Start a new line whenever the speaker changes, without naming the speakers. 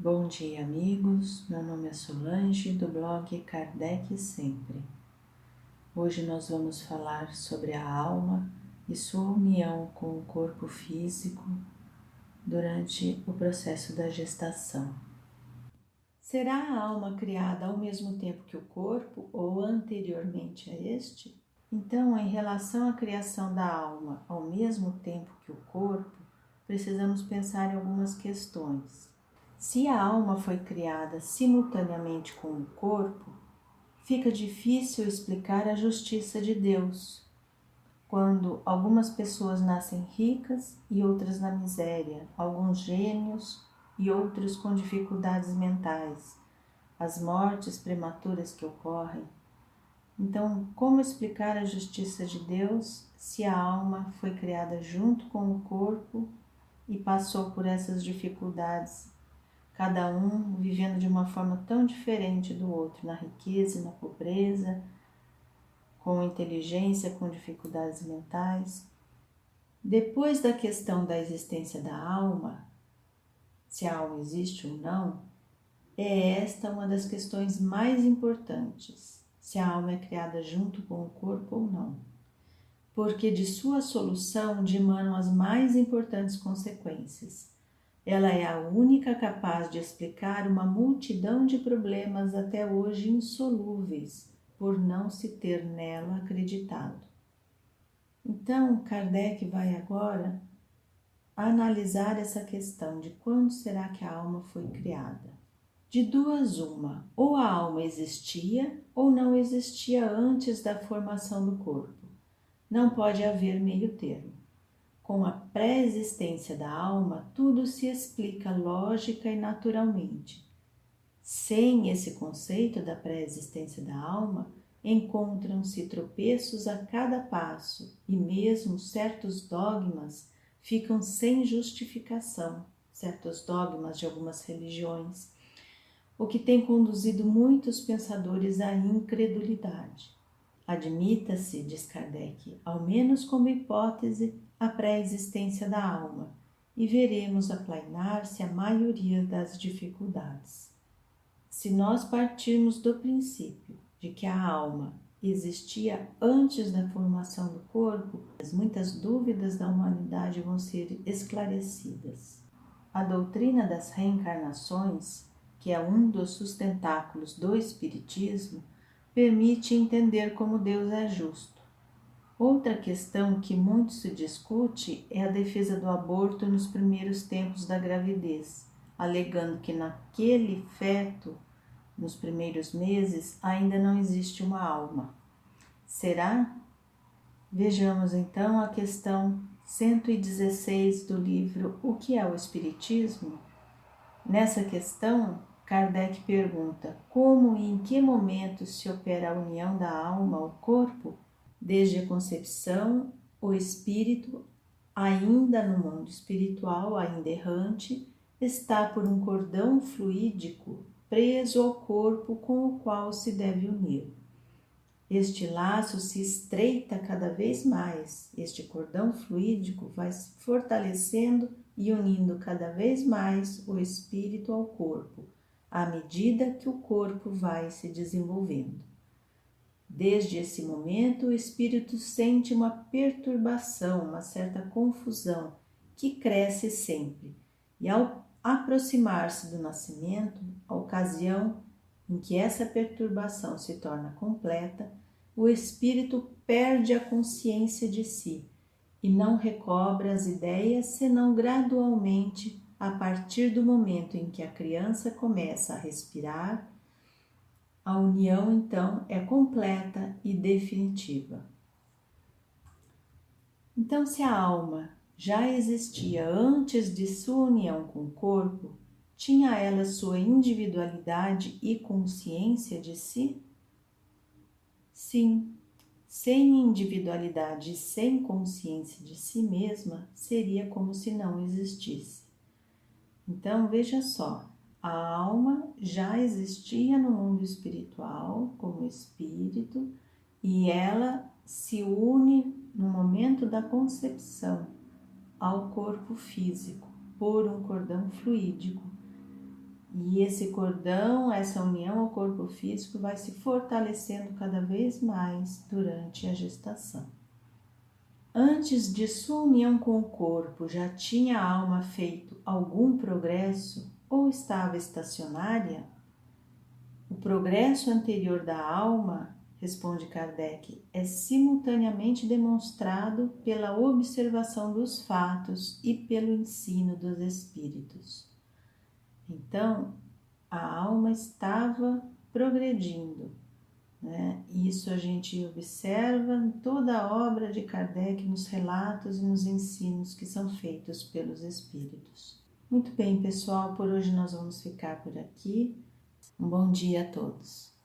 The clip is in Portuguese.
Bom dia, amigos. Meu nome é Solange, do blog Kardec Sempre. Hoje nós vamos falar sobre a alma e sua união com o corpo físico durante o processo da gestação. Será a alma criada ao mesmo tempo que o corpo ou anteriormente a este? Então, em relação à criação da alma ao mesmo tempo que o corpo, precisamos pensar em algumas questões. Se a alma foi criada simultaneamente com o corpo, fica difícil explicar a justiça de Deus, quando algumas pessoas nascem ricas e outras na miséria, alguns gênios e outros com dificuldades mentais, as mortes prematuras que ocorrem. Então, como explicar a justiça de Deus se a alma foi criada junto com o corpo e passou por essas dificuldades, cada um vivendo de uma forma tão diferente do outro, na riqueza e na pobreza, com inteligência, com dificuldades mentais? Depois da questão da existência da alma, se a alma existe ou não, é esta uma das questões mais importantes. Se a alma é criada junto com o corpo ou não, porque de sua solução dimanam as mais importantes consequências. Ela é a única capaz de explicar uma multidão de problemas até hoje insolúveis, por não se ter nela acreditado. Então, Kardec vai agora analisar essa questão de quando será que a alma foi criada. De duas uma, ou a alma existia ou não existia antes da formação do corpo. Não pode haver meio termo. Com a pré-existência da alma, tudo se explica lógica e naturalmente. Sem esse conceito da pré-existência da alma, encontram-se tropeços a cada passo e mesmo certos dogmas ficam sem justificação, certos dogmas de algumas religiões, o que tem conduzido muitos pensadores à incredulidade. Admita-se, diz Kardec, ao menos como hipótese, a pré-existência da alma, e veremos aplainar-se a maioria das dificuldades. Se nós partirmos do princípio de que a alma existia antes da formação do corpo, muitas dúvidas da humanidade vão ser esclarecidas. A doutrina das reencarnações, que é um dos sustentáculos do Espiritismo, permite entender como Deus é justo. Outra questão que muito se discute é a defesa do aborto nos primeiros tempos da gravidez, alegando que naquele feto, nos primeiros meses, ainda não existe uma alma. Será? Vejamos então a questão 116 do livro O que é o Espiritismo? Nessa questão, Kardec pergunta: como e em que momento se opera a união da alma ao corpo? Desde a concepção, o espírito, ainda no mundo espiritual, ainda errante, está por um cordão fluídico preso ao corpo com o qual se deve unir. Este laço se estreita cada vez mais, este cordão fluídico vai se fortalecendo e unindo cada vez mais o espírito ao corpo, à medida que o corpo vai se desenvolvendo. Desde esse momento, o espírito sente uma perturbação, uma certa confusão, que cresce sempre, e ao aproximar-se do nascimento, a ocasião em que essa perturbação se torna completa, o espírito perde a consciência de si e não recobra as ideias senão gradualmente a partir do momento em que a criança começa a respirar. A união, então, é completa e definitiva. Então, se a alma já existia antes de sua união com o corpo, tinha ela sua individualidade e consciência de si? Sim, sem individualidade e sem consciência de si mesma, seria como se não existisse. Então, veja só, a alma já existia no mundo espiritual como espírito e ela se une no momento da concepção ao corpo físico por um cordão fluídico. E esse cordão, essa união ao corpo físico vai se fortalecendo cada vez mais durante a gestação. Antes de sua união com o corpo, já tinha a alma feito algum progresso ou estava estacionária? O progresso anterior da alma, responde Kardec, é simultaneamente demonstrado pela observação dos fatos e pelo ensino dos espíritos. Então, a alma estava progredindo, né? Isso a gente observa em toda a obra de Kardec, nos relatos e nos ensinos que são feitos pelos espíritos. Muito bem, pessoal, por hoje nós vamos ficar por aqui. Um bom dia a todos.